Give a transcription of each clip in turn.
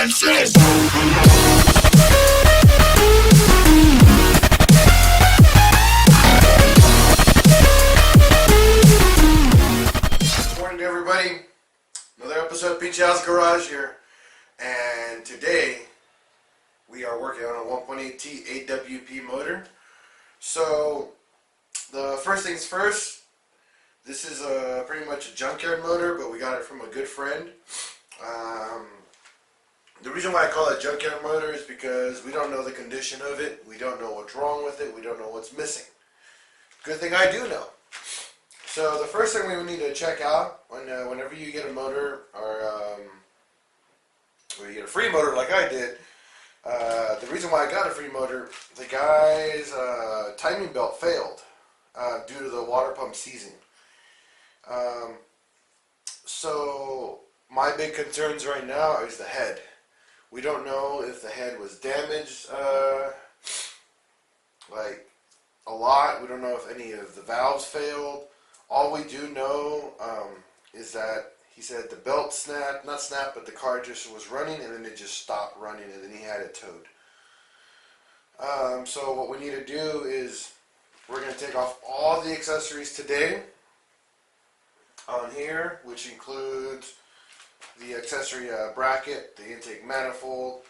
senses. Good morning, everybody. Another episode of PincheAls Garage here, and today we are working on a 1.8T AWP motor. So the first things first, this is pretty much a junkyard motor, but we got it from a good friend. The reason why I call it a junkyard motor is because we don't know the condition of it, we don't know what's wrong with it, we don't know what's missing. Good thing I do know. So the first thing we need to check out whenever you get a motor, or you get a free motor like I did, the reason why I got a free motor, the guy's timing belt failed due to the water pump seizing. So my big concerns right now is the head. We don't know if the head was damaged like a lot. We don't know if any of the valves failed. All we do know is that he said the belt snapped, not snapped, but the car just was running and then it just stopped running and then he had it towed. So what we need to do is we're going to take off all the accessories today on here, which includes the accessory bracket, the intake manifold,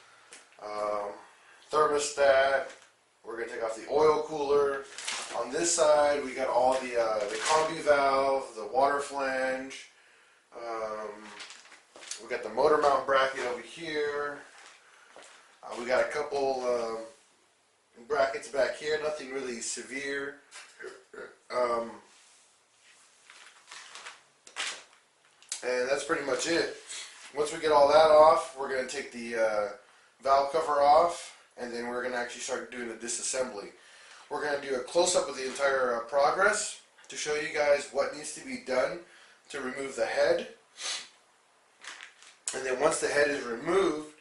thermostat. We're going to take off the oil cooler. On this side we got all the Combi valve, the water flange. We got the motor mount bracket over here. We got a couple brackets back here, nothing really severe. And that's pretty much it. Once we get all that off, we're going to take the valve cover off, and then we're going to actually start doing the disassembly. We're going to do a close-up of the entire progress to show you guys what needs to be done to remove the head. And then once the head is removed,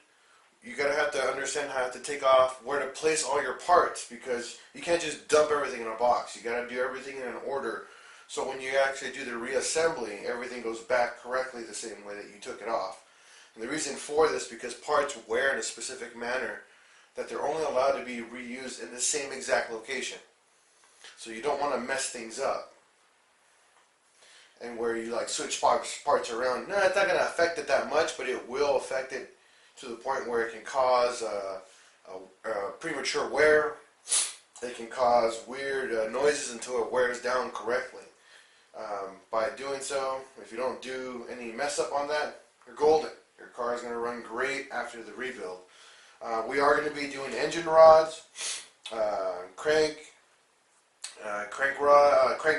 you're going to have to understand how to take off, where to place all your parts, because you can't just dump everything in a box. You got to do everything in an order. So when you actually do the reassembly, everything goes back correctly the same way that you took it off. And the reason for this, because parts wear in a specific manner, that they're only allowed to be reused in the same exact location. So you don't want to mess things up. And where you like switch parts around, no, it's not going to affect it that much, but it will affect it to the point where it can cause premature wear. It can cause weird noises until it wears down correctly. By doing so, if you don't do any mess up on that, you're golden. Your car is going to run great after the rebuild. We are going to be doing engine rods, crank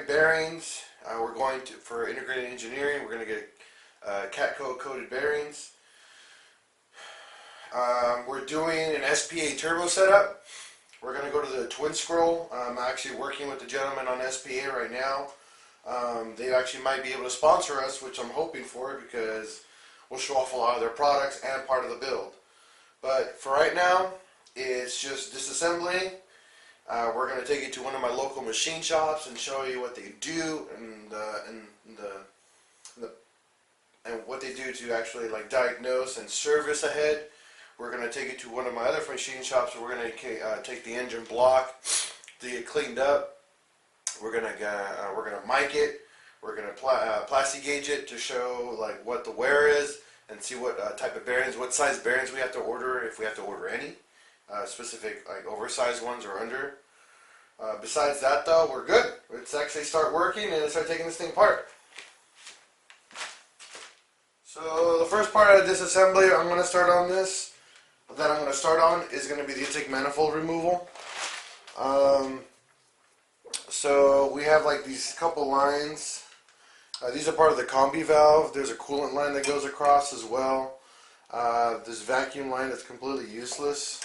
bearings. We're going to, for integrated engineering, we're going to get cat coated bearings. We're doing an SPA turbo setup. We're going to go to the twin scroll. I'm actually working with the gentleman on SPA right now. They actually might be able to sponsor us, which I'm hoping for, because we'll show off a lot of their products and part of the build. But for right now, it's just disassembly. We're going to take you to one of my local machine shops and show you what they do and what they do to actually like diagnose and service a head. We're going to take it to one of my other machine shops where we're going to take the engine block to get cleaned up. We're gonna mic it. We're gonna plastic gauge it to show like what the wear is and see what type of bearings, what size bearings we have to order, if we have to order any specific like oversized ones or under. Besides that, though, we're good. Let's actually start working and start taking this thing apart. So the first part of the disassembly I'm going to start on this, that I'm going to start on, is going to be the intake manifold removal. So we have like these couple lines. These are part of the Combi valve. There's a coolant line that goes across as well. This vacuum line that's completely useless.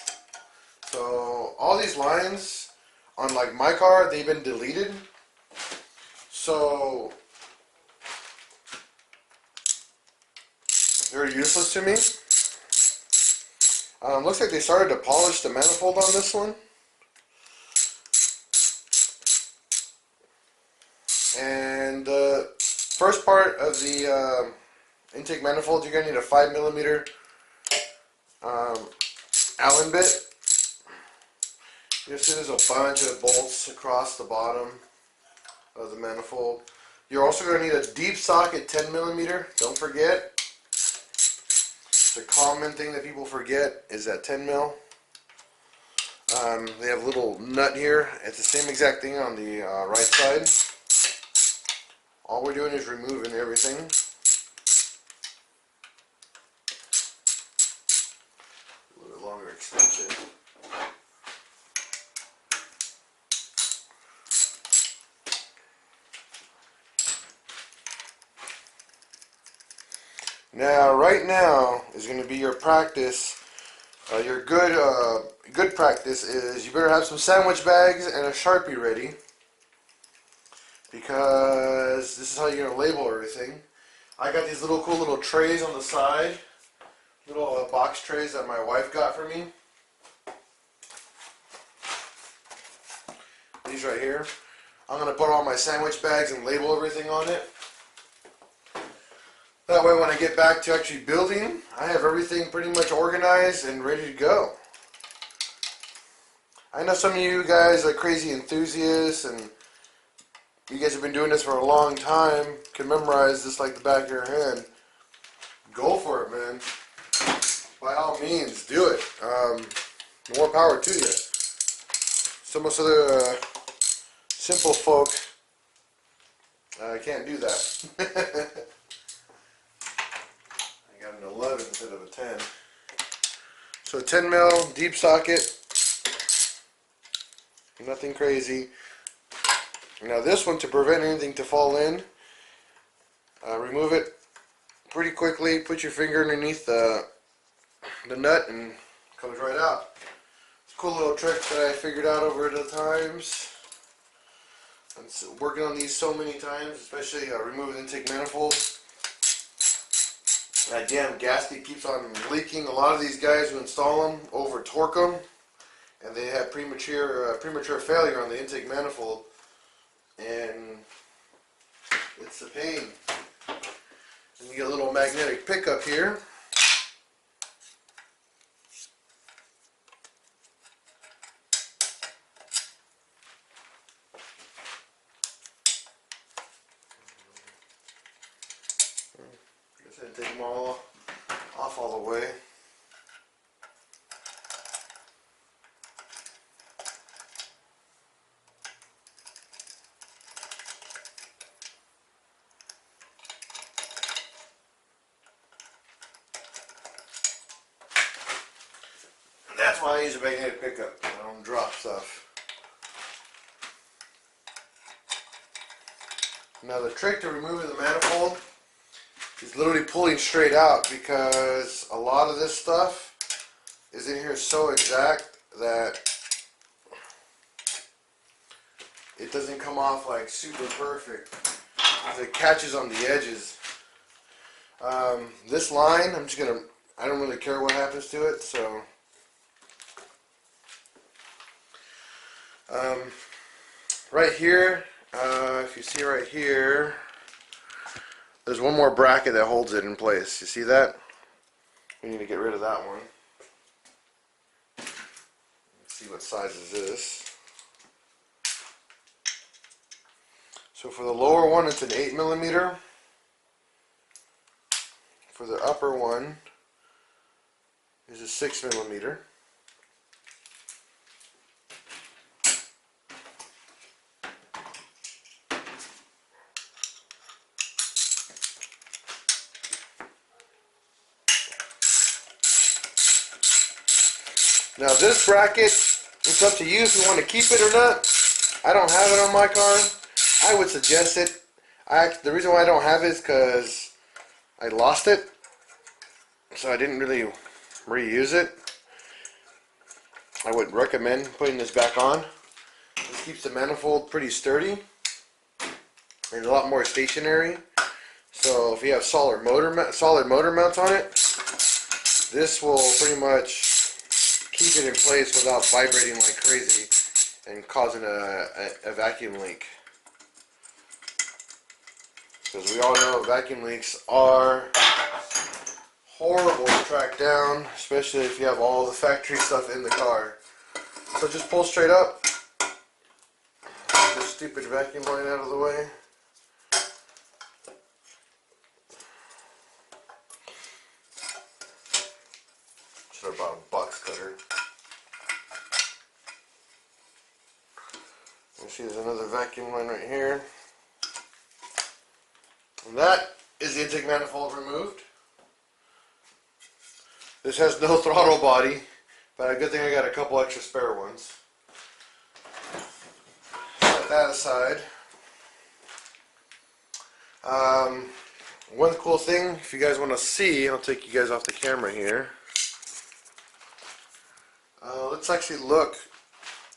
So all these lines on like my car, they've been deleted. So they're useless to me. Looks like they started to polish the manifold on this one. And the first part of the intake manifold, you're going to need a 5mm Allen bit. You'll see there's a bunch of bolts across the bottom of the manifold. You're also going to need a deep socket 10mm. Don't forget. It's a common thing that people forget is that 10mm. They have a little nut here. It's the same exact thing on the right side. All we're doing is removing everything. A little bit longer extension. Now, right now is going to be your practice. Your good practice is you better have some sandwich bags and a Sharpie ready, because this is how you're going to label everything. I got these little cool little trays on the side, little box trays that my wife got for me. These right here. I'm going to put all my sandwich bags and label everything on it. That way when I get back to actually building, I have everything pretty much organized and ready to go. I know some of you guys are crazy enthusiasts and you guys have been doing this for a long time, can memorize this like the back of your hand. Go for it, man. By all means, do it. More power to you. Some of other simple folk can't do that. An 11 instead of a 10. So 10mm deep socket, nothing crazy. Now this one, to prevent anything to fall in, remove it pretty quickly, put your finger underneath the nut and it comes right out. It's a cool little trick that I figured out over the times. I'm working on these so many times, especially removing intake manifolds. That damn gasket keeps on leaking. A lot of these guys who install them over torque them, and they have premature failure on the intake manifold, and it's a pain. And you get a little magnetic pickup here. I guess I'd take them all off all the way. And that's why I use a magnetic pickup. I don't drop stuff. Now the trick to removing the manifold is literally pulling straight out, because a lot of this stuff is in here so exact that it doesn't come off like super perfect. It catches on the edges. This line, I don't really care what happens to it, so right here, if you see right here, there's one more bracket that holds it in place. You see that? We need to get rid of that one. Let's see what size is this. So for the lower one, it's an 8mm. For the upper one is a 6mm. Now this bracket, it's up to you if you want to keep it or not. I don't have it on my car. I would suggest it. The reason why I don't have it is because I lost it, so I didn't really reuse it. I would recommend putting this back on. This keeps the manifold pretty sturdy and a lot more stationary. So if you have solid motor mounts on it, this will pretty much keep it in place without vibrating like crazy and causing a vacuum leak. Because we all know vacuum leaks are horrible to track down, especially if you have all the factory stuff in the car. So just pull straight up. Get this stupid vacuum line out of the way. Should have bought a box cutter. You see there's another vacuum line right here. And that is the intake manifold removed. This has no throttle body, but a good thing I got a couple extra spare ones. Set that aside. One cool thing, if you guys want to see, I'll take you guys off the camera here. Let's actually look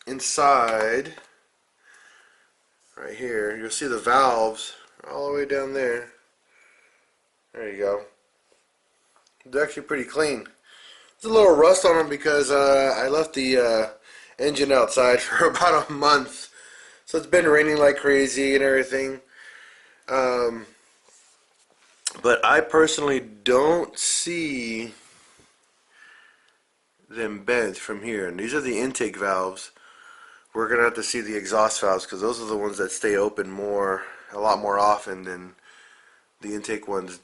inside. Right here, you'll see the valves all the way down there. There you go. They're actually pretty clean. There's a little rust on them because I left the engine outside for about a month. So it's been raining like crazy and everything. But I personally don't see them bent from here. And these are the intake valves. We're going to have to see the exhaust valves because those are the ones that stay open a lot more often than the intake ones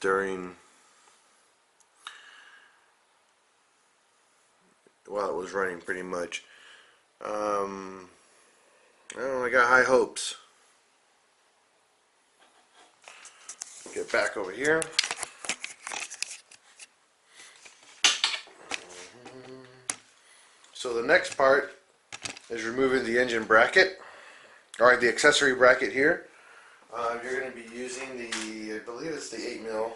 while it was running pretty much. I don't know, I got high hopes. Get back over here. So the next part is removing the engine bracket, or the accessory bracket here. You're going to be using the, I believe it's the 8mm.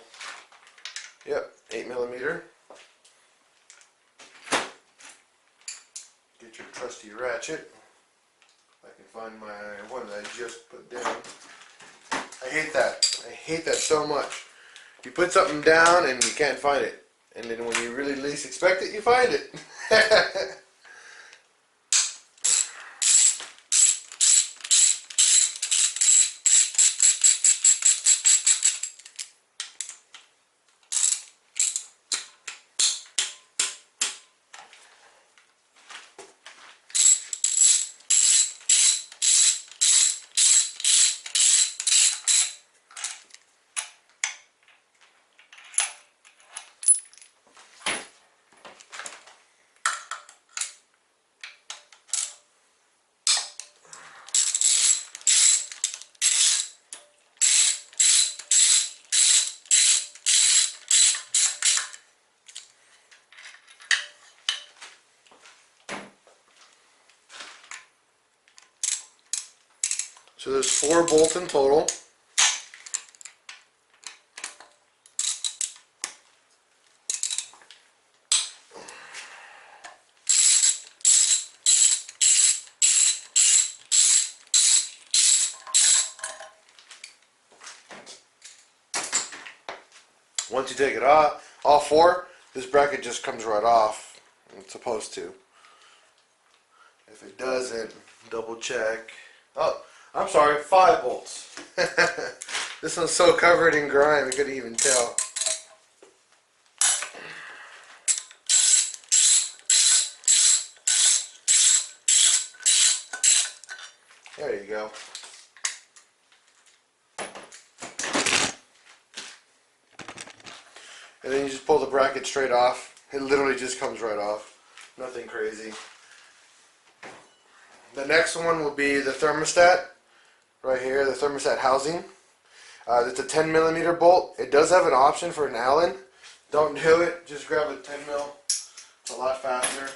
Yep, 8mm. Get your trusty ratchet. If I can find my one that I just put down. I hate that. I hate that so much. You put something down and you can't find it. And then when you really least expect it, you find it. So there's 4 bolts in total. Once you take it off, all 4, this bracket just comes right off. It's supposed to. If it doesn't, double check. Oh, I'm sorry, 5 bolts. This one's so covered in grime, I couldn't even tell. There you go. And then you just pull the bracket straight off. It literally just comes right off. Nothing crazy. The next one will be the thermostat. Right here, the thermostat housing. It's a 10mm bolt. It does have an option for an Allen. Don't do it. Just grab a 10mm. It's a lot faster.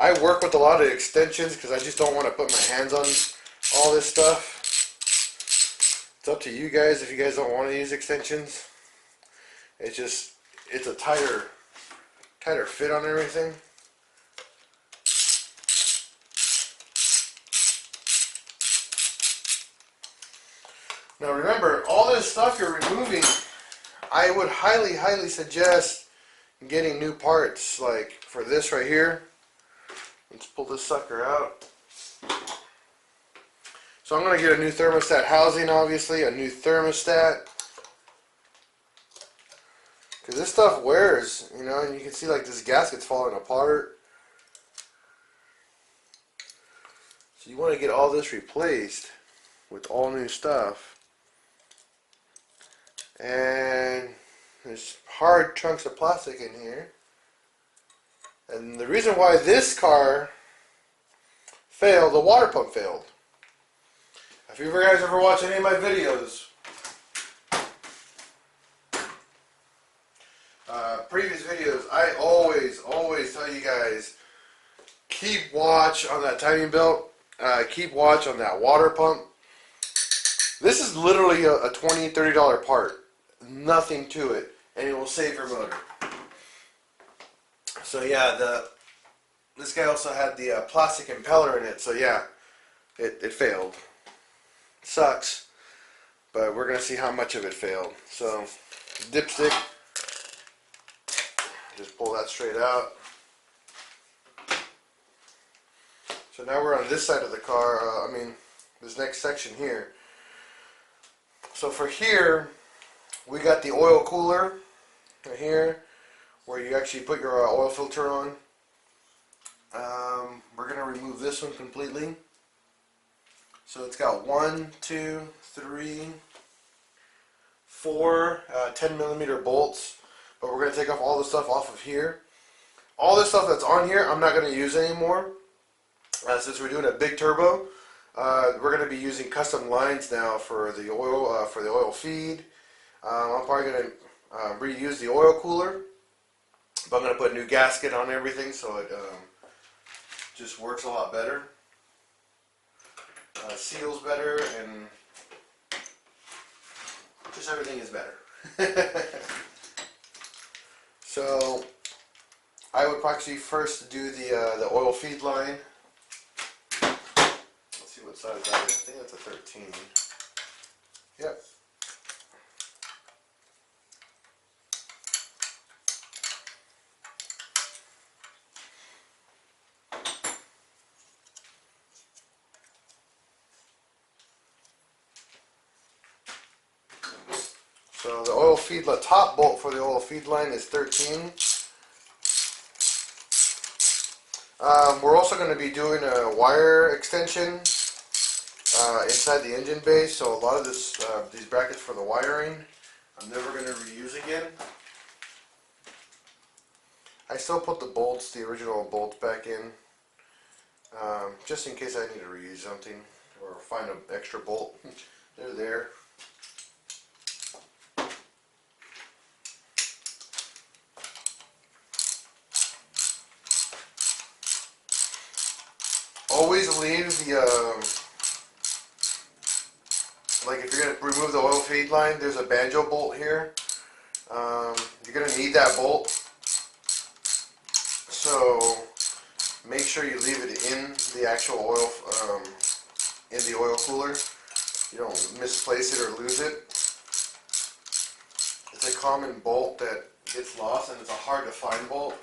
I work with a lot of extensions because I just don't want to put my hands on all this stuff. It's up to you guys if you guys don't want to use extensions. It's a tighter fit on everything. Now remember, all this stuff you're removing, I would highly suggest getting new parts. Like for this right here, let's pull this sucker out. So I'm going to get a new thermostat housing, obviously, a new thermostat. Because this stuff wears, you know, and you can see like this gasket's falling apart. So you want to get all this replaced with all new stuff. And there's hard chunks of plastic in here. And the reason why this car failed, the water pump failed. If you guys ever watch any of my videos, previous videos, I always tell you guys, keep watch on that timing belt, keep watch on that water pump. This is literally a $20, $30 part, nothing to it, and it will save your motor. So yeah, this guy also had the plastic impeller in it, so yeah, it failed. Sucks, but we're gonna see how much of it failed. So dipstick, just pull that straight out. So now we're on this side of the car, this next section here. So for here, we got the oil cooler right here, where you actually put your oil filter on. We're going to remove this one completely. So it's got 1, 2, 3, 4 10mm bolts, but we're going to take off all the stuff off of here. All this stuff that's on here, I'm not going to use anymore. Since we're doing a big turbo, we're going to be using custom lines now for the oil feed. I'm probably going to reuse the oil cooler, but I'm going to put a new gasket on everything so it just works a lot better, seals better, and just everything is better. So I would actually first do the oil feed line. Let's see what size that is. I think that's a 13. Yep. So the oil feed, the top bolt for the oil feed line is 13. We're also going to be doing a wire extension inside the engine bay. So a lot of these brackets for the wiring, I'm never going to reuse again. I still put the bolts, the original bolts, back in, just in case I need to reuse something or find an extra bolt. They're there. Always leave the, like if you're going to remove the oil feed line, there's a banjo bolt here. You're going to need that bolt. So make sure you leave it in the actual oil, in the oil cooler. You don't misplace it or lose it. It's a common bolt that gets lost, and it's a hard to find bolt.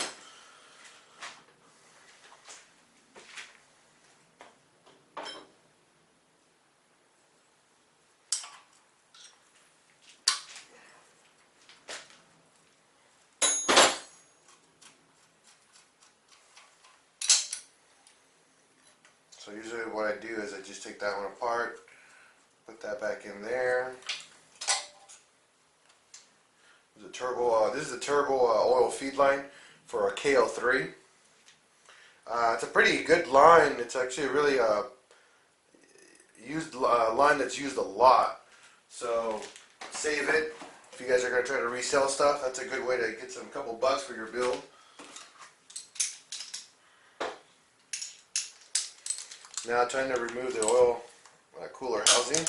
So usually what I do is I just take that one apart, put that back in there. There's a turbo, this is a turbo oil feed line for a KL3. It's a pretty good line. It's actually a really used line that's used a lot. So save it. If you guys are going to try to resell stuff, that's a good way to get some couple bucks for your build. Now trying to remove the oil cooler housing.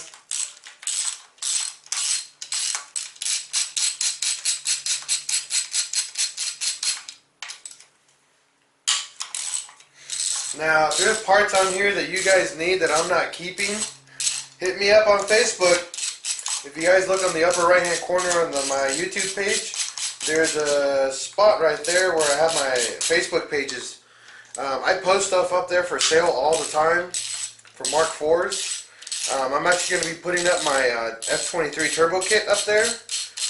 Now, if there's parts on here that you guys need that I'm not keeping, hit me up on Facebook. If you guys look on the upper right hand corner on my YouTube page, there's a spot right there where I have my Facebook pages. I post stuff up there for sale all the time for Mark IVs. I'm actually going to be putting up my F23 turbo kit up there,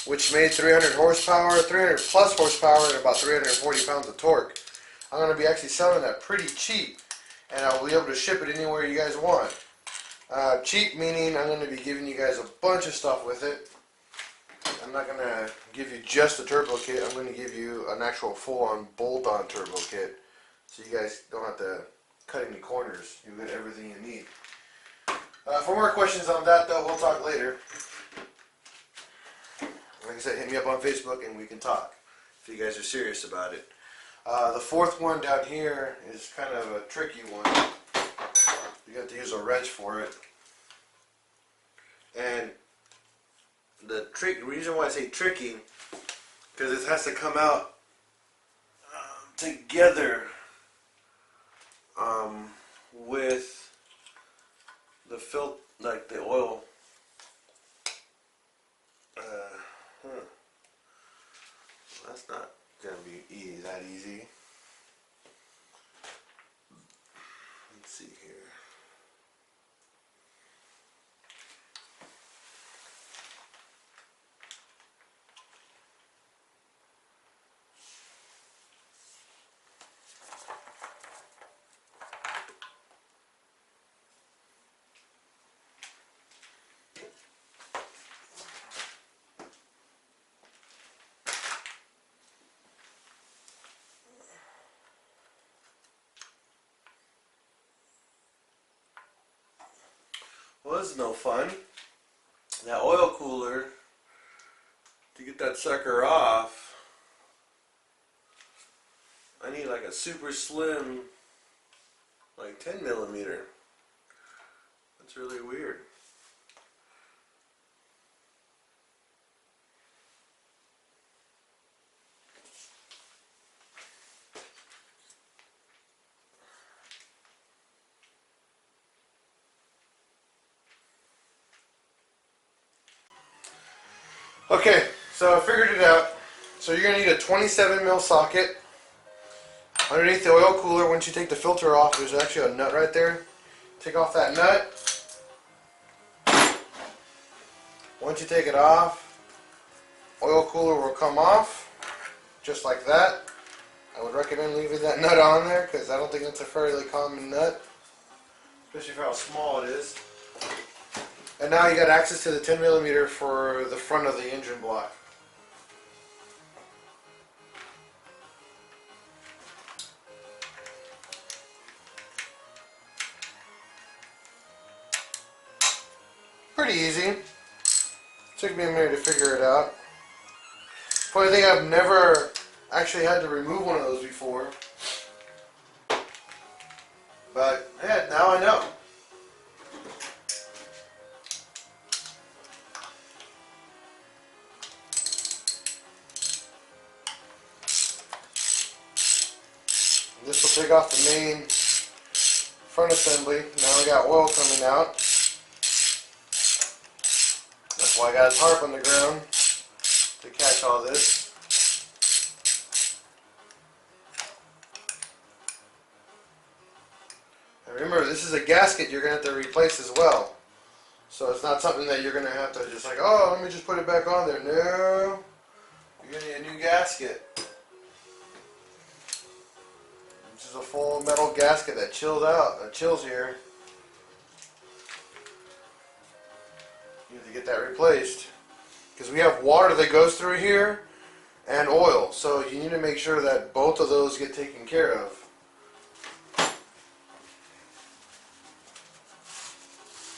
which made 300 horsepower, 300 plus horsepower, and about 340 pounds of torque. I'm going to be actually selling that pretty cheap, and I'll be able to ship it anywhere you guys want. Cheap meaning I'm going to be giving you guys a bunch of stuff with it. I'm not going to give you just a turbo kit. I'm going to give you an actual full-on bolt-on turbo kit, so you guys don't have to cut any corners. You get everything you need. For more questions on that, though, we'll talk later. Like I said, hit me up on Facebook and we can talk if you guys are serious about it. The fourth one down here is kind of a tricky one. You have to use a wrench for it. And the reason why I say tricky, because it has to come out together with the like the oil. That's not gonna be that easy. Let's see here. Well, this is no fun. That oil cooler, to get that sucker off, I need like a super slim, like 10 millimeter. That's really weird. Okay, so I figured it out. So you're going to need a 27 mil socket. Underneath the oil cooler, once you take the filter off, there's actually a nut right there. Take off that nut. Once you take it off, oil cooler will come off, just like that. I would recommend leaving that nut on there because I don't think it's a fairly common nut, especially for how small it is. And now you got access to the 10 millimeter for the front of the engine block. Pretty easy. Took me a minute to figure it out. Funny thing, I've never actually had to remove one of those before. But yeah, now I know. This will take off the main front assembly. Now we got oil coming out. That's why I got a tarp on the ground to catch all this. And remember, this is a gasket you're going to have to replace as well. So it's not something that you're going to have to just like, oh, let me just put it back on there. No, you're going to need a new gasket. This is a full metal gasket that chills here. You have to get that replaced because we have water that goes through here and oil, so you need to make sure that both of those get taken care of.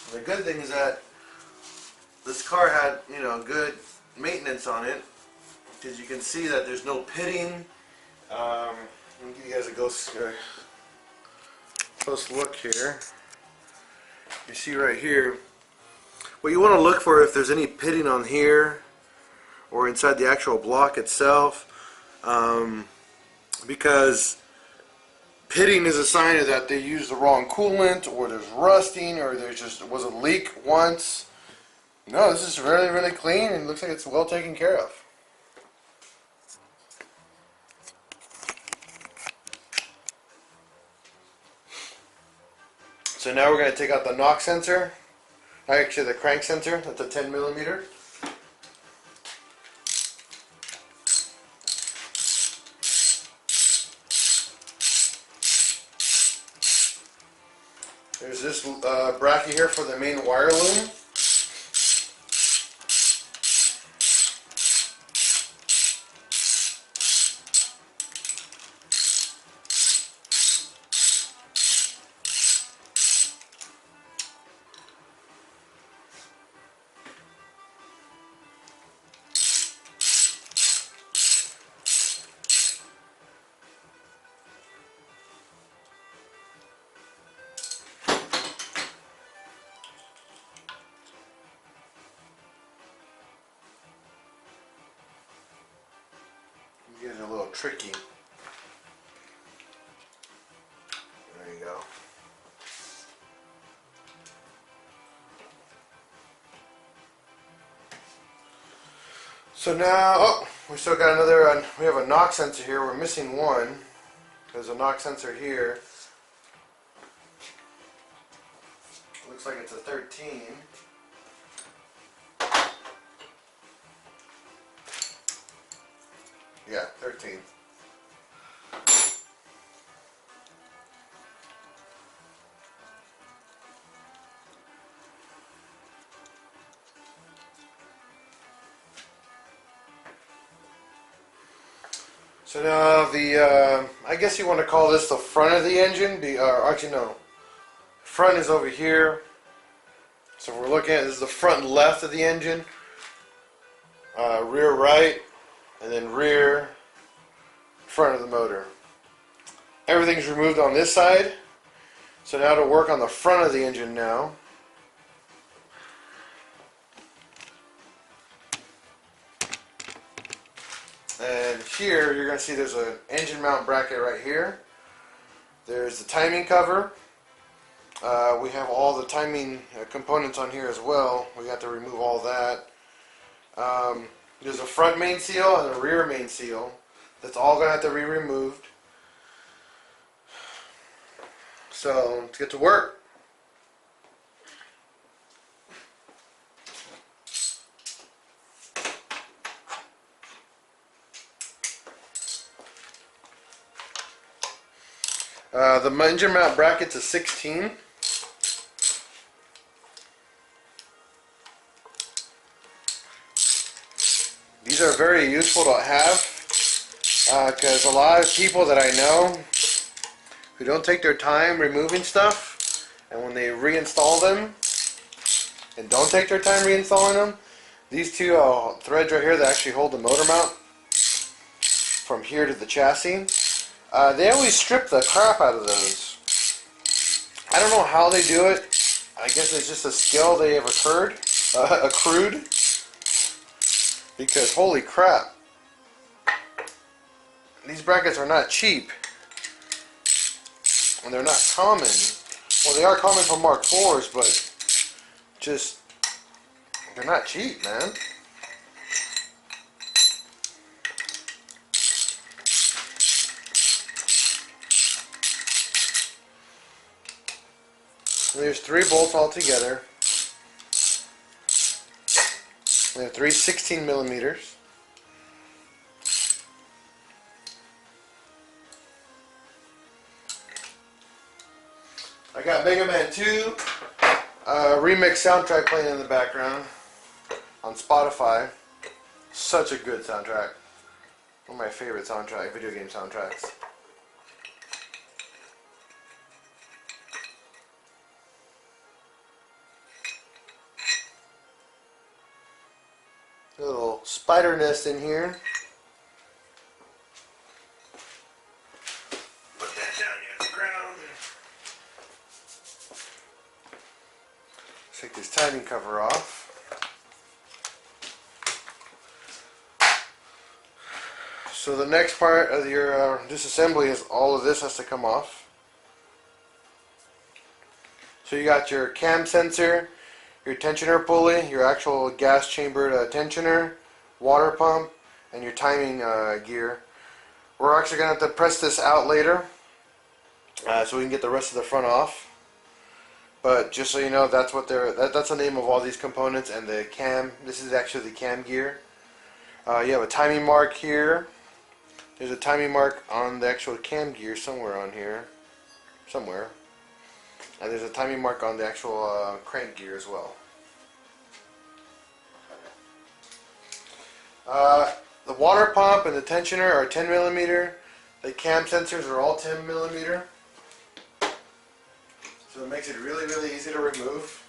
And the good thing is that this car had, good maintenance on it, because you can see that there's no pitting. Let me give you guys a close look here. You see right here. What you want to look for, if there's any pitting on here or inside the actual block itself, because pitting is a sign of that they used the wrong coolant, or there's rusting, or there just was a leak once. No, this is really, really clean and looks like it's well taken care of. So now we're going to take out the knock sensor. Actually, the crank sensor, that's a 10 millimeter. There's this bracket here for the main wire loom. These guys are a little tricky. There you go. So now, oh, we still got another, we have a knock sensor here. We're missing one. There's a knock sensor here. Looks like it's a 13. Yeah, 13. So now the, I guess you want to call this the front of the engine. Actually no, front is over here. So if we're looking at, this is the front left of the engine. Rear right, and then rear front of the motor. Everything's removed on this side. So now to work on the front of the engine now. And here you're going to see there's an engine mount bracket right here. There's the timing cover. We have all the timing components on here as well. We got to remove all that. There's a front main seal and a rear main seal. That's all going to have to be removed. So let's get to work. The engine mount bracket's a 16. These are very useful to have because a lot of people that I know who don't take their time removing stuff, and when they reinstall them and don't take their time reinstalling them, these two threads right here that actually hold the motor mount from here to the chassis, they always strip the crap out of those. I don't know how they do it. I guess it's just a skill they have accrued. Because holy crap, these brackets are not cheap, and they're not common. Well, they are common for Mark IVs, but just they're not cheap, man. There's 3 bolts all together. There are 3 16 millimeters. I got Mega Man 2 remix soundtrack playing in the background on Spotify. Such a good soundtrack. One of my favorite video game soundtracks. A little spider nest in here. Put that down here on the ground. Take this timing cover off. So the next part of your disassembly is all of this has to come off. So you got your cam sensor, your tensioner pulley, your actual gas chambered tensioner, water pump, and your timing gear. We're actually going to have to press this out later so we can get the rest of the front off. But just so you know, that's what that's the name of all these components. And the cam, this is actually the cam gear. You have a timing mark here. There's a timing mark on the actual cam gear somewhere on here. Somewhere. And there's a timing mark on the actual crank gear as well. The water pump and the tensioner are 10 millimeter. The cam sensors are all 10 millimeter. So it makes it really, really easy to remove.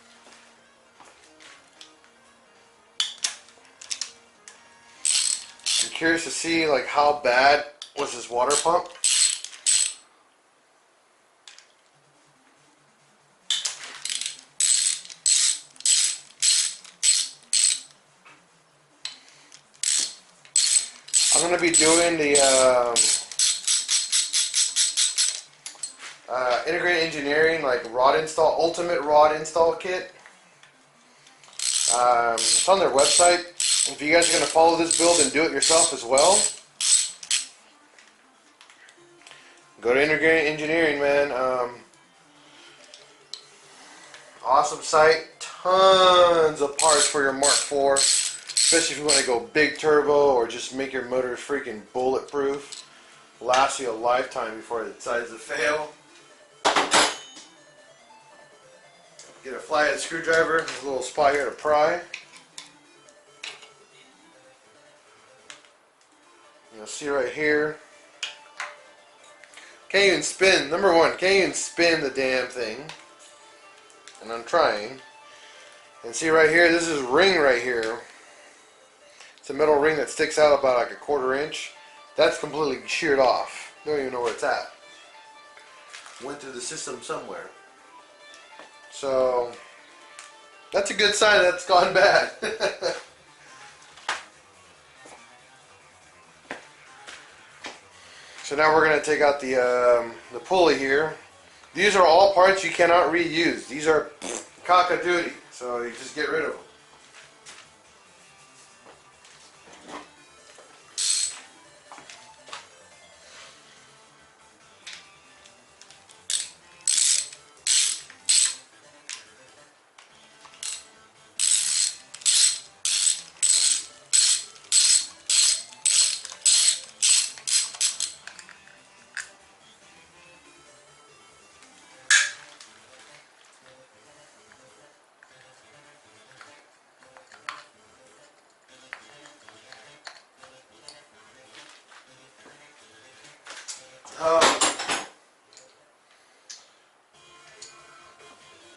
I'm curious to see like how bad was this water pump. I'm going to be doing the integrated engineering, like rod install, ultimate rod install kit. It's on their website. If you guys are going to follow this build and do it yourself as well, go to integrated engineering, man. Awesome site. Tons of parts for your Mark IV. Especially if you want to go big turbo or just make your motor freaking bulletproof. Lasts you a lifetime before it decides to fail. Get a flathead screwdriver. There's a little spot here to pry. You'll see right here. Can't even spin. Number one, can't even spin the damn thing. And I'm trying. And see right here, this is ring right here. It's a metal ring that sticks out about like a 1/4 inch. That's completely sheared off. Don't even know where it's at. Went through the system somewhere. So that's a good sign that it's gone bad. So now we're going to take out the pulley here. These are all parts you cannot reuse. These are cock-a-doodle, so you just get rid of them.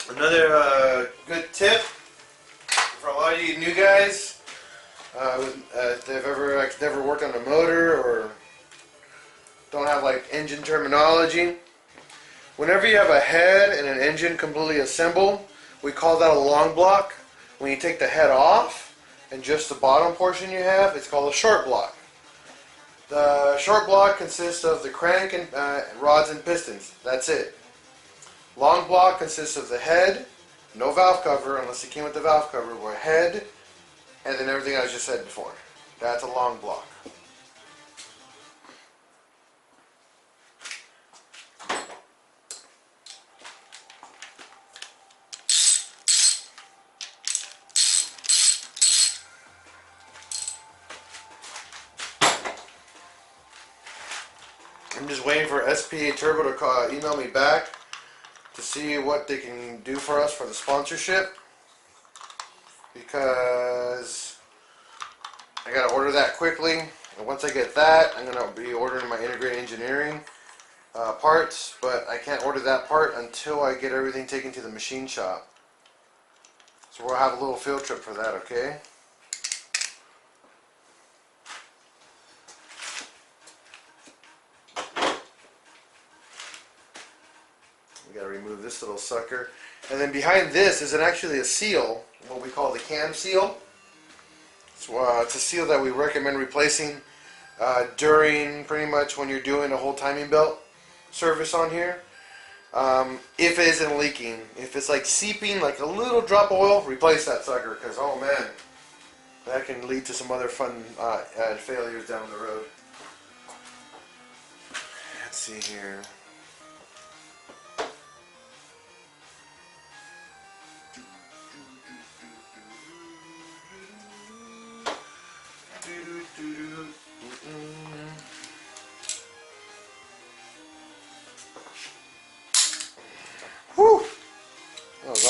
Another good tip for a lot of you new guys, if they've ever never worked on a motor or don't have like engine terminology. Whenever you have a head and an engine completely assembled, we call that a long block. When you take the head off and just the bottom portion you have, it's called a short block. The short block consists of the crank and rods and pistons. That's it. Long block consists of the head, no valve cover unless it came with the valve cover, but head, and then everything I just said before. That's a long block. I'm just waiting for SPA Turbo to email me back to see what they can do for us for the sponsorship, because I gotta order that quickly, and once I get that, I'm gonna be ordering my integrated engineering parts, but I can't order that part until I get everything taken to the machine shop. So we'll have a little field trip for that, okay? We gotta remove this little sucker. And then behind this is actually a seal, what we call the cam seal. It's a seal that we recommend replacing during pretty much when you're doing a whole timing belt service on here. If it isn't leaking. If it's like seeping, like a little drop of oil, replace that sucker, because oh man, that can lead to some other fun failures down the road. Let's see here.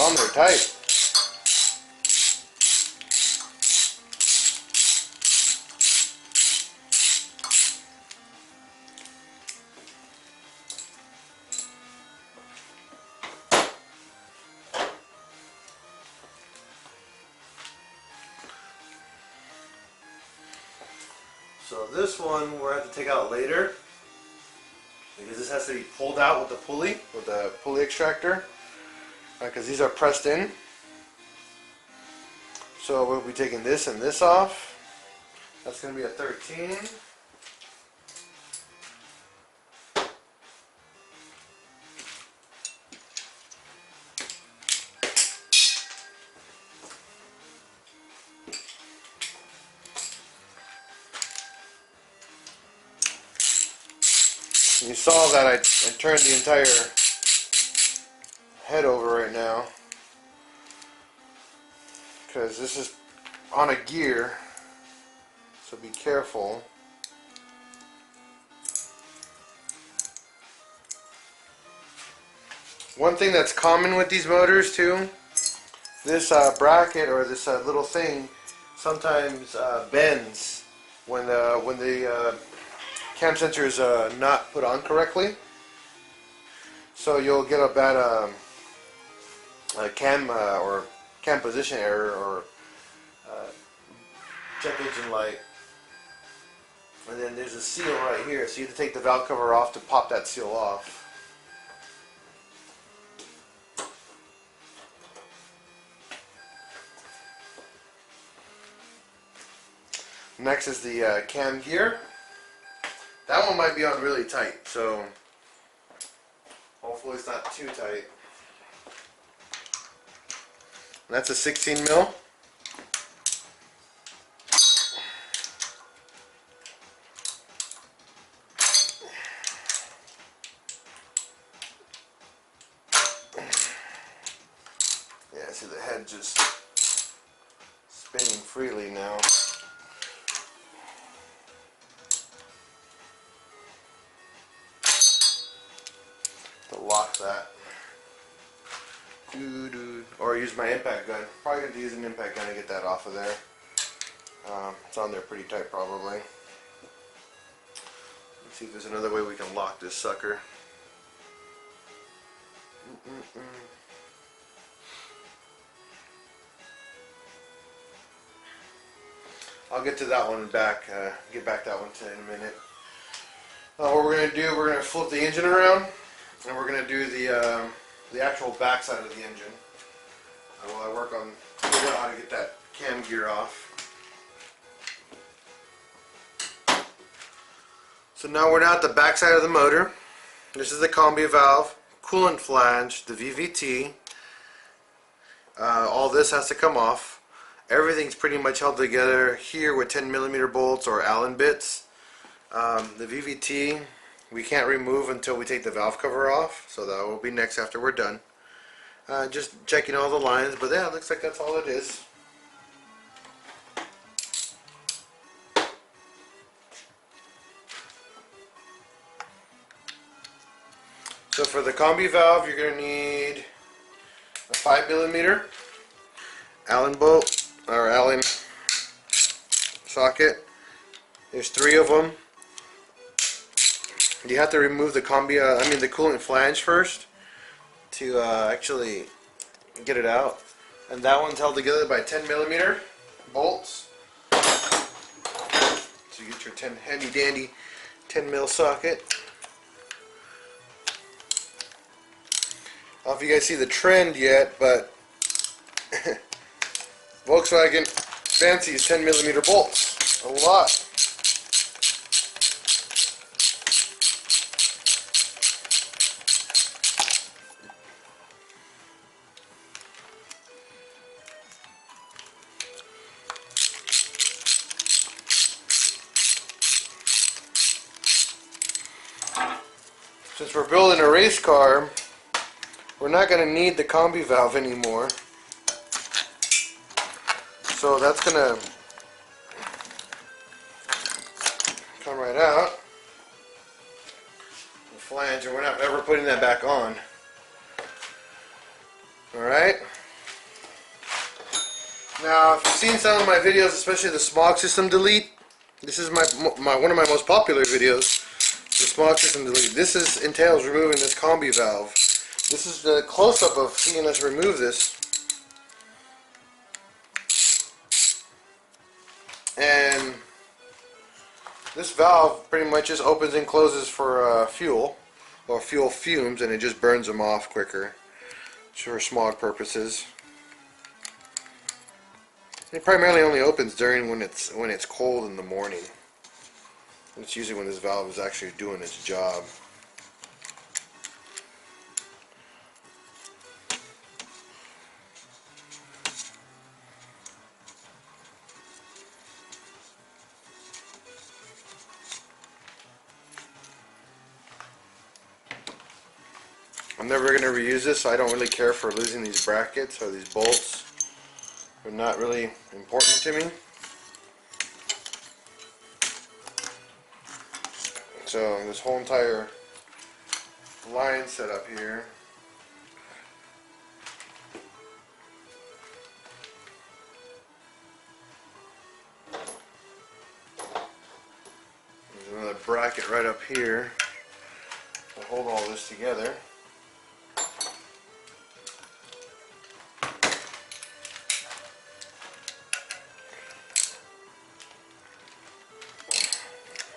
on there tight. So this one we'll have to take out later because this has to be pulled out with the pulley extractor, because these are pressed in. So we'll be taking this and this off. That's going to be a 13. You saw that I turned the entire head over right now because this is on a gear, so be careful. One thing that's common with these motors too, this bracket or this little thing sometimes bends when the cam sensor is not put on correctly. So you'll get a bad cam or cam position error or check engine light. And then there's a seal right here, so you have to take the valve cover off to pop that seal off. Next is the cam gear. That one might be on really tight, so hopefully it's not too tight. And that's a 16 mil. Yeah, see the head just spinning freely now. To lock that. Or use my impact gun. Probably going to use an impact gun to get that off of there. It's on there pretty tight probably. Let's see if there's another way we can lock this sucker. I'll get to that one back, get back that one to in a minute. What we're going to do, we're going to flip the engine around and we're going to do the actual back side of the engine. While I work on figuring out how to get that cam gear off. So now we're at the back side of the motor. This is the Combi valve, coolant flange, the VVT. All this has to come off. Everything's pretty much held together here with 10mm bolts or Allen bits. The VVT we can't remove until we take the valve cover off, so that will be next after we're done. Just checking all the lines, but yeah, it looks like that's all it is. So for the Combi valve, you're going to need a 5mm Allen bolt or Allen socket. There's 3 of them. You have to remove the the coolant flange first to actually get it out. And that one's held together by 10mm bolts. So you get your handy dandy 10mm socket. I don't know if you guys see the trend yet, but Volkswagen fancies 10mm bolts a lot. Since we're building a race car, we're not going to need the Combi valve anymore. So that's going to come right out. The flange, and we're not ever putting that back on. Alright? Now, if you've seen some of my videos, especially the smog system delete, this is one of my most popular videos, the smog system delete. This entails removing this combi valve. This is the close-up of seeing us remove this. And this valve pretty much just opens and closes for fuel, or fuel fumes, and it just burns them off quicker for smog purposes. It primarily only opens during when it's cold in the morning. It's usually when this valve is actually doing its job. I'm never going to reuse this, so I don't really care for losing these brackets or these bolts. They're not really important to me. So this whole entire line set up here, there's another bracket right up here to hold all this together.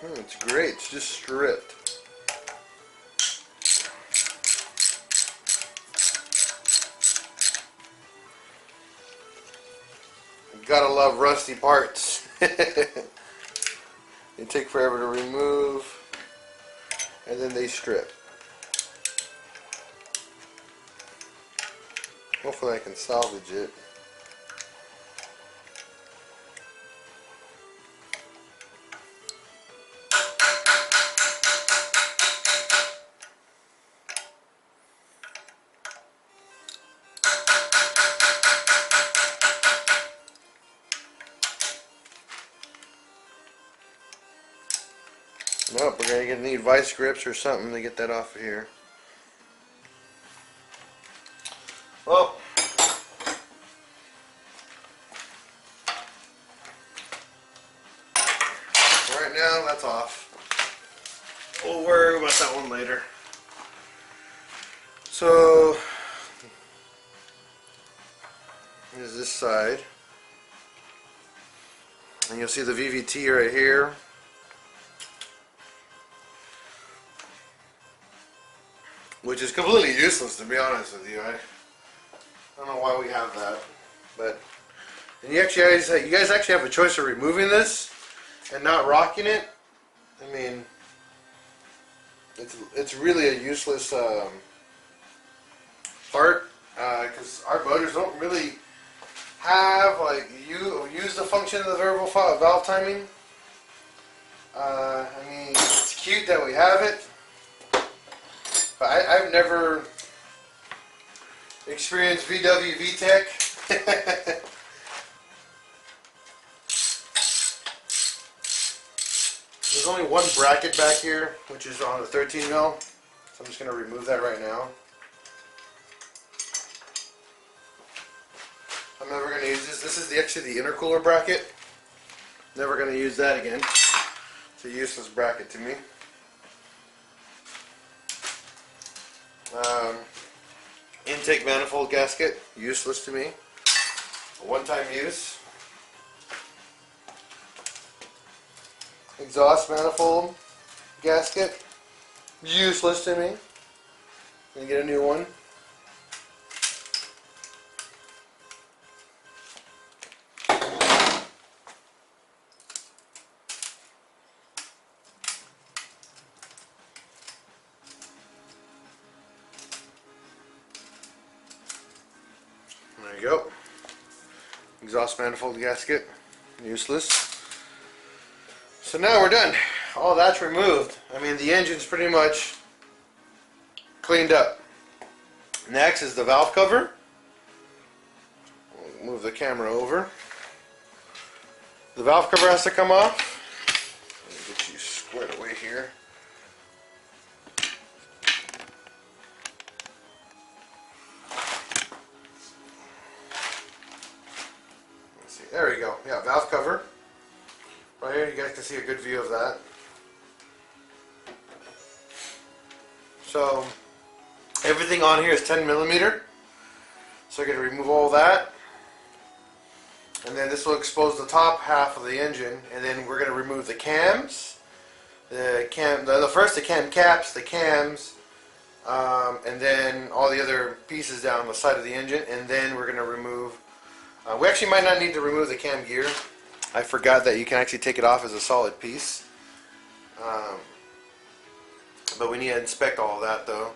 It's great, it's just stripped. You gotta love rusty parts. They take forever to remove, and then they strip. Hopefully I can salvage it. Nope, we're going to need vice grips or something to get that off of here. Well, right now that's off. We'll worry about that one later. So, here's this side. And you'll see the VVT right here. Which is completely useless, to be honest with you. I don't know why we have that, but and you guys actually have a choice of removing this and not rocking it. I mean, it's really a useless part because our motors don't really have use the function of the variable valve timing. I mean, it's cute that we have it. But I've never experienced VW VTEC. There's only one bracket back here, which is on the 13 mil. So I'm just going to remove that right now. I'm never going to use this. This is actually the intercooler bracket. Never going to use that again. It's a useless bracket to me. Intake manifold gasket, useless to me. One-time use. Exhaust manifold gasket, useless to me. Gonna get a new one. There you go. Exhaust manifold gasket, useless. So now we're done. All that's removed. I mean, the engine's pretty much cleaned up. Next is the valve cover. We'll move the camera over. The valve cover has to come off. Let me get you squared away here. There we go. Yeah, valve cover. Right here, you guys can see a good view of that. So everything on here is 10 millimeter. So I'm going to remove all that. And then this will expose the top half of the engine, and then we're going to remove the cams, the cam caps, the cams, and then all the other pieces down the side of the engine, and then we're going to remove, we actually might not need to remove the cam gear. I forgot that you can actually take it off as a solid piece, but we need to inspect all of that though,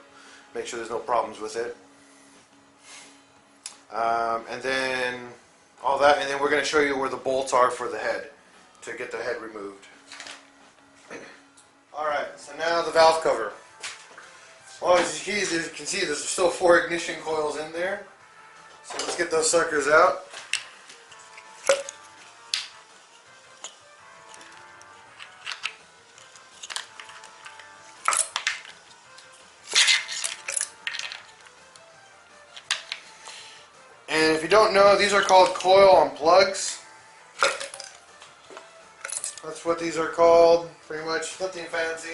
make sure there's no problems with it, and then all that, and then we're going to show you where the bolts are for the head to get the head removed. Alright, so now the valve cover. Well, as you can see, there's still 4 ignition coils in there. So let's get those suckers out. And if you don't know, these are called coil on plugs. That's what these are called, pretty much. Nothing fancy.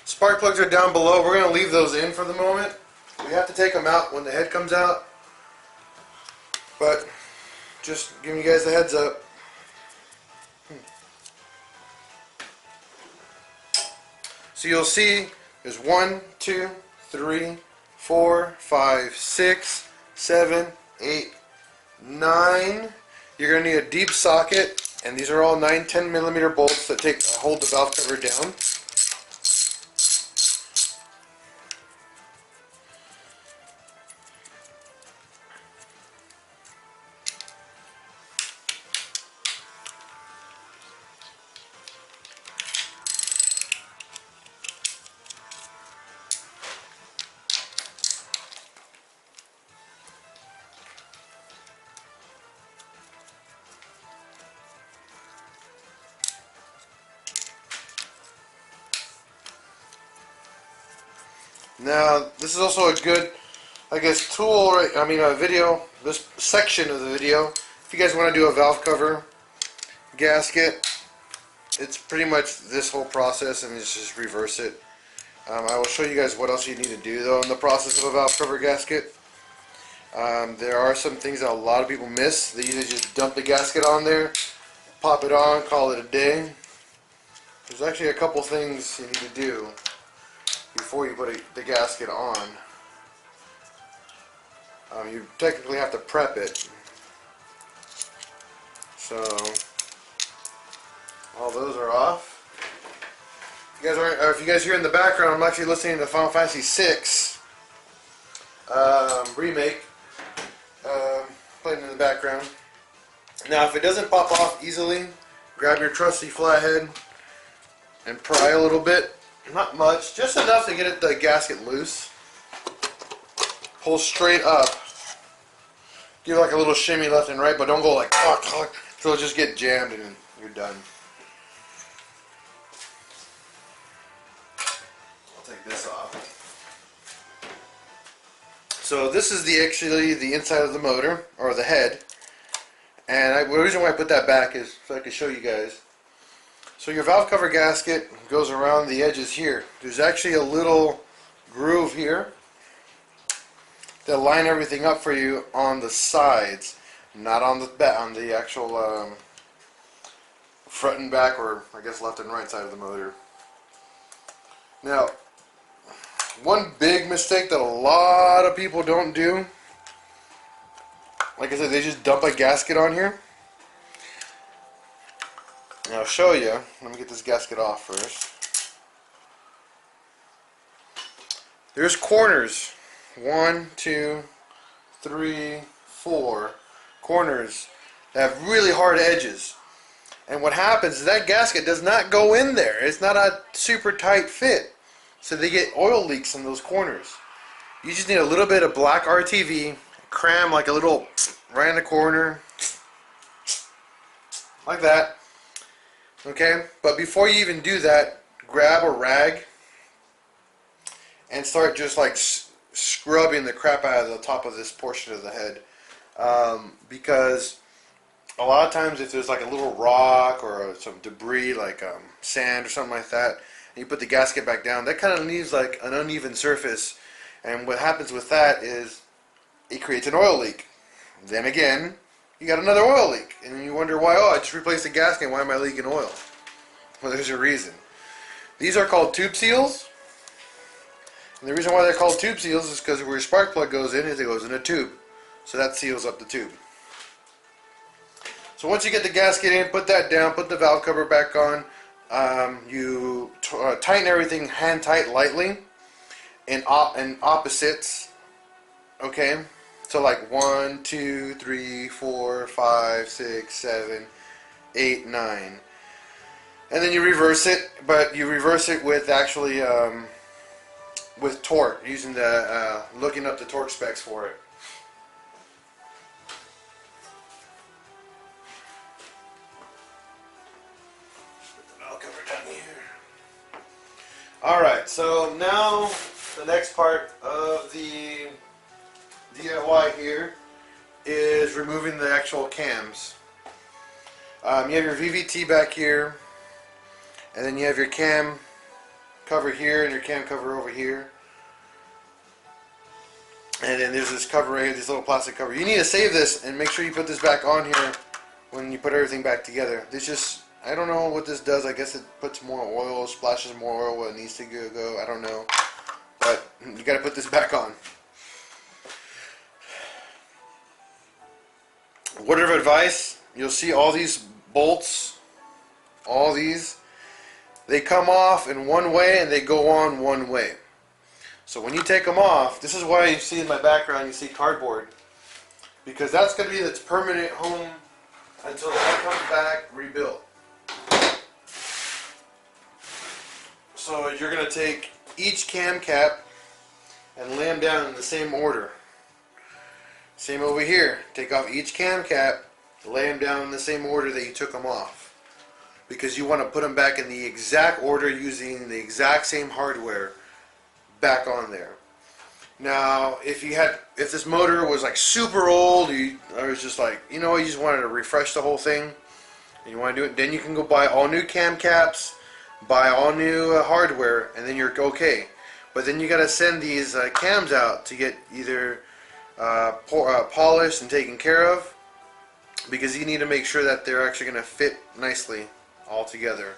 Spark plugs are down below. We're going to leave those in for the moment. We have to take them out when the head comes out. But just giving you guys the heads up. So you'll see there's 1, 2, 3, 4, 5, 6, 7, 8, 9. You're going to need a deep socket, and these are all 9-10 millimeter bolts that hold the valve cover down. Now, this is also a good, I guess, tool, a video, this section of the video. If you guys want to do a valve cover gasket, it's pretty much this whole process, and just reverse it. I will show you guys what else you need to do, though, in the process of a valve cover gasket. There are some things that a lot of people miss. They usually just dump the gasket on there, pop it on, call it a day. There's actually a couple things you need to do before you put the gasket on. You technically have to prep it. So all those are off. If you guys hear in the background, I'm actually listening to Final Fantasy VI remake playing in the background. Now, if it doesn't pop off easily, grab your trusty flathead and pry a little bit. Not much, just enough to get the gasket loose. Pull straight up. Give like a little shimmy left and right, but don't go like cluck, cluck, so it'll just get jammed and you're done. I'll take this off. So this is actually the inside of the motor, or the head. And the reason why I put that back is so I can show you guys. So your valve cover gasket goes around the edges here. There's actually a little groove here that line everything up for you on the sides, not on the actual front and back, or I guess left and right side of the motor. Now, one big mistake that a lot of people don't do, like I said, they just dump a gasket on here. And I'll show you. Let me get this gasket off first. There's corners. 1, 2, 3, 4 corners that have really hard edges. And what happens is that gasket does not go in there. It's not a super tight fit. So they get oil leaks in those corners. You just need a little bit of black RTV, cram like a little right in the corner, like that. Okay, but before you even do that, grab a rag and start just like scrubbing the crap out of the top of this portion of the head, because a lot of times if there's like a little rock or some debris like sand or something like that, and you put the gasket back down, that kind of leaves like an uneven surface, and what happens with that is it creates an oil leak. Then again, you got another oil leak, and you wonder why. Oh, I just replaced the gasket, why am I leaking oil? Well, there's a reason. These are called tube seals, and the reason why they're called tube seals is because where your spark plug goes in, it goes in a tube, so that seals up the tube. So once you get the gasket in, put that down, put the valve cover back on. You tighten everything hand tight lightly in opposites. Okay, so like 1, 2, 3, 4, 5, 6, 7, 8, 9, and then you reverse it. But you reverse it with actually with torque, using the looking up the torque specs for it. Alright, so now the next part of the DIY here is removing the actual cams. You have your VVT back here, and then you have your cam cover here and your cam cover over here. And then there's this cover right here, this little plastic cover. You need to save this and make sure you put this back on here when you put everything back together. This just, I don't know what this does. I guess it puts more oil, splashes more oil where it needs to go. I don't know. But you got to put this back on. Word of advice, you'll see all these bolts, all these, they come off in one way and they go on one way. So when you take them off, this is why you see in my background, you see cardboard. Because that's going to be its permanent home until that comes back rebuilt. So you're going to take each cam cap and lay them down in the same order. Same over here. Take off each cam cap, lay them down in the same order that you took them off. Because you want to put them back in the exact order using the exact same hardware back on there. Now, if this motor was like super old, or was just like, you know, you just wanted to refresh the whole thing, and you want to do it, then you can go buy all new cam caps, buy all new hardware, and then you're okay. But then you got to send these cams out to get either polished and taken care of, because you need to make sure that they're actually going to fit nicely all together.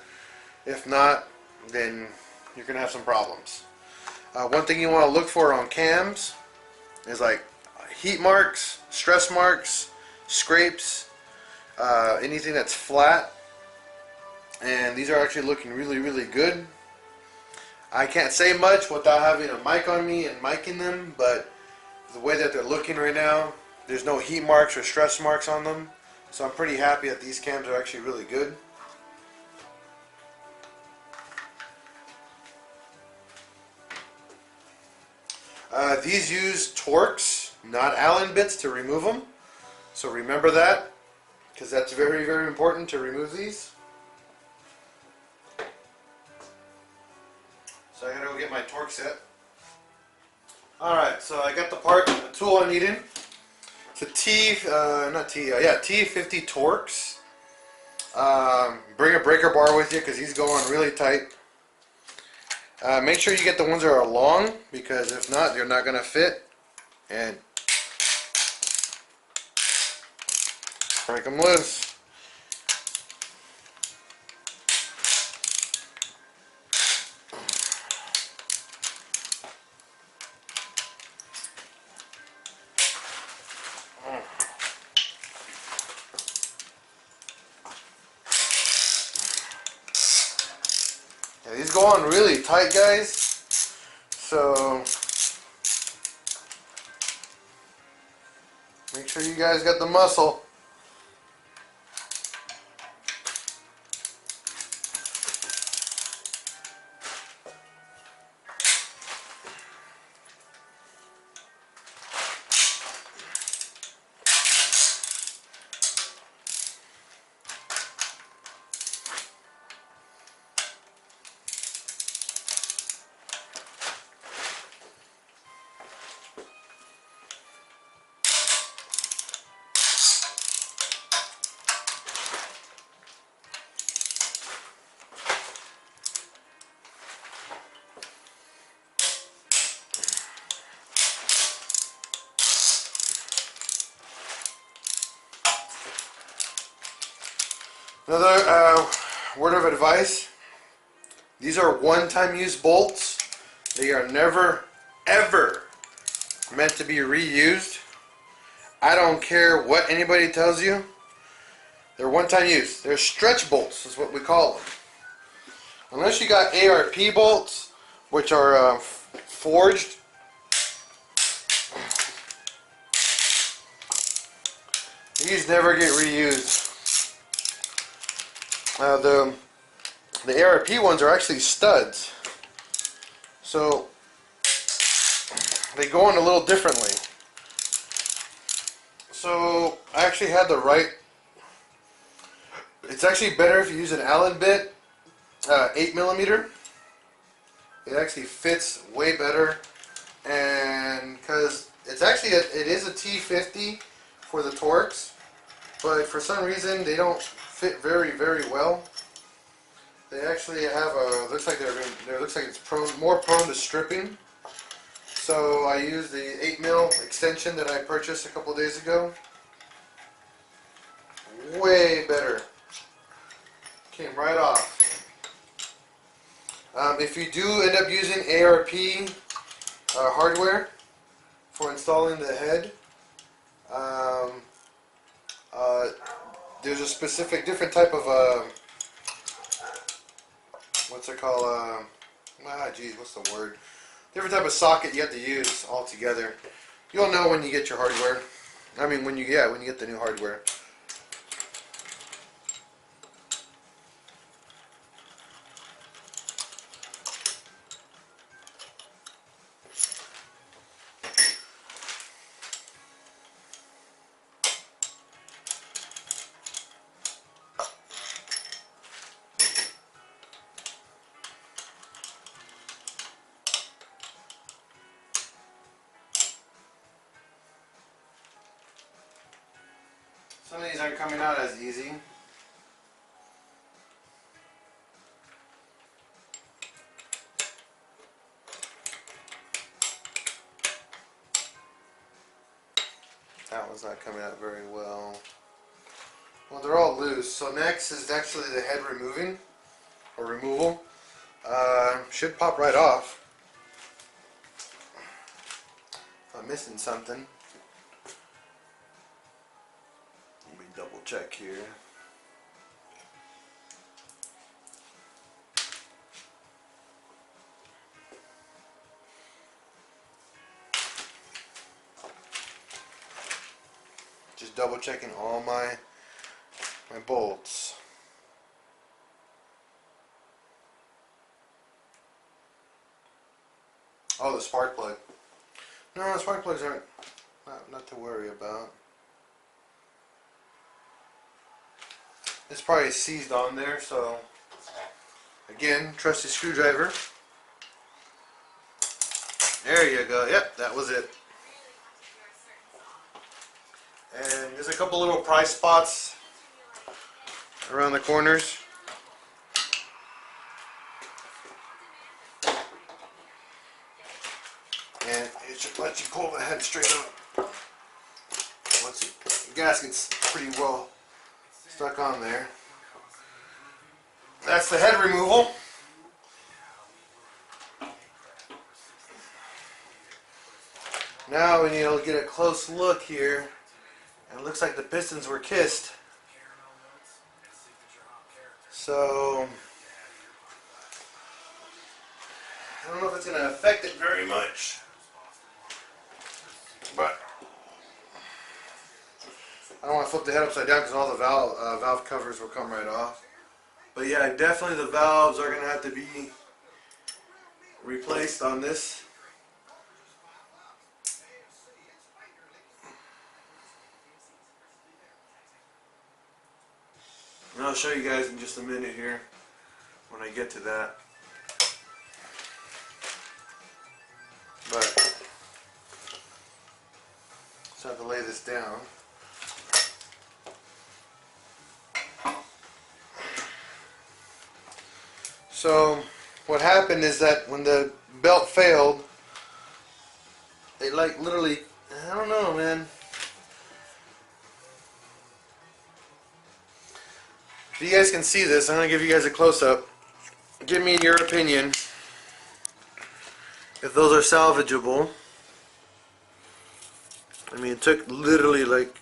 If not, then you're going to have some problems. One thing you want to look for on cams is like heat marks, stress marks, scrapes, anything that's flat. And these are actually looking really, really good. I can't say much without having a mic on me and micing them, but the way that they're looking right now, there's no heat marks or stress marks on them. So I'm pretty happy that these cams are actually really good. These use Torx, not Allen bits, to remove them. So remember that, because that's very, very important to remove these. So I gotta go get my torque set. Alright, so I got the tool I needed. It's a T50 Torx. Bring a breaker bar with you because he's going really tight. Make sure you get the ones that are long, because if not, they're not going to fit. And break them loose. Yeah, these go on really tight, guys. So make sure you guys got the muscle. Another word of advice: these are one-time use bolts. They are never, ever meant to be reused. I don't care what anybody tells you. They're one-time use. They're stretch bolts, is what we call them. Unless you got ARP bolts, which are forged. These never get reused. The ARP ones are actually studs, so they go on a little differently. So I actually had the right. It's actually better if you use an Allen bit, 8mm. It actually fits way better, and because it's actually it is a T50 for the Torx, but for some reason they don't fit very well. They actually have a looks like it's more prone to stripping. So I used the 8mm extension that I purchased a couple days ago. Way better. Came right off. If you do end up using ARP hardware for installing the head, there's a specific different type of what's it called? What's the word? Different type of socket you have to use altogether. You'll know when you get your hardware. I mean, when you get the new hardware. Some of these aren't coming out as easy. That one's not coming out very well. Well, they're all loose. So next is actually the head removal. Should pop right off. If I'm missing something. Let me double check here. Just double checking all my bolts. Oh, the spark plug. No, the spark plugs aren't not to worry about. It's probably seized on there, so again, trusty screwdriver. There you go. Yep, that was it. And there's a couple little price spots around the corners. And it should let you pull the head straight up. Once the gasket's pretty well stuck on there. That's the head removal. Now we need to get a close look here. And it looks like the pistons were kissed. So I don't know if it's going to affect it very much. But I don't want to flip the head upside down because all the valve covers will come right off. But yeah, definitely the valves are going to have to be replaced on this. And I'll show you guys in just a minute here when I get to that. But just have to lay this down. So what happened is that when the belt failed, it like literally, I don't know, man. If you guys can see this, I'm going to give you guys a close-up. Give me your opinion if those are salvageable. I mean, it took literally like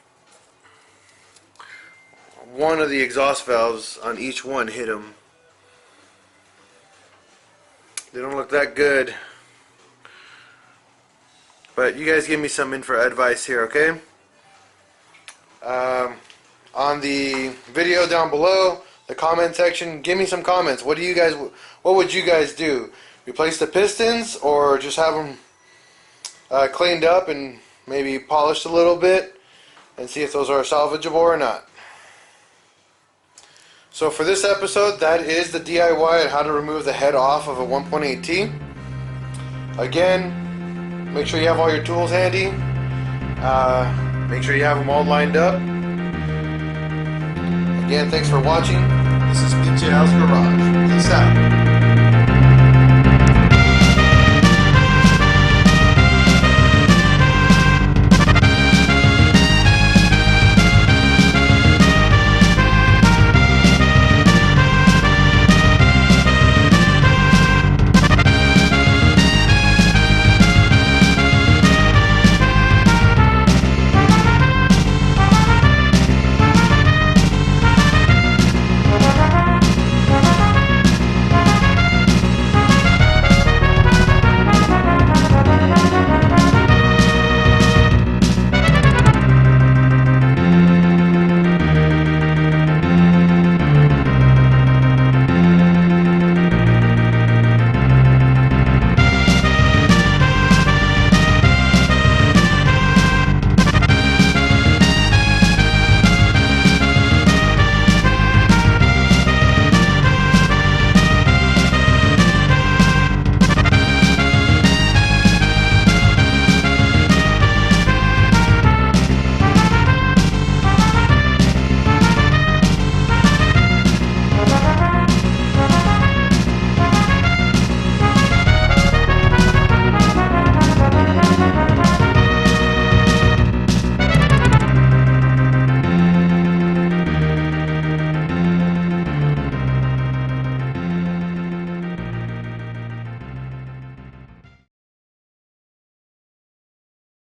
one of the exhaust valves on each one hit them. They don't look that good. But you guys give me some advice here, okay? On the video down below, the comment section, give me some comments. What would you guys do? Replace the pistons or just have them cleaned up and maybe polished a little bit and see if those are salvageable or not. So for this episode, that is the DIY on how to remove the head off of a 1.8T. Again, make sure you have all your tools handy. Make sure you have them all lined up. Again, thanks for watching. This is PincheAls Garage. Peace out.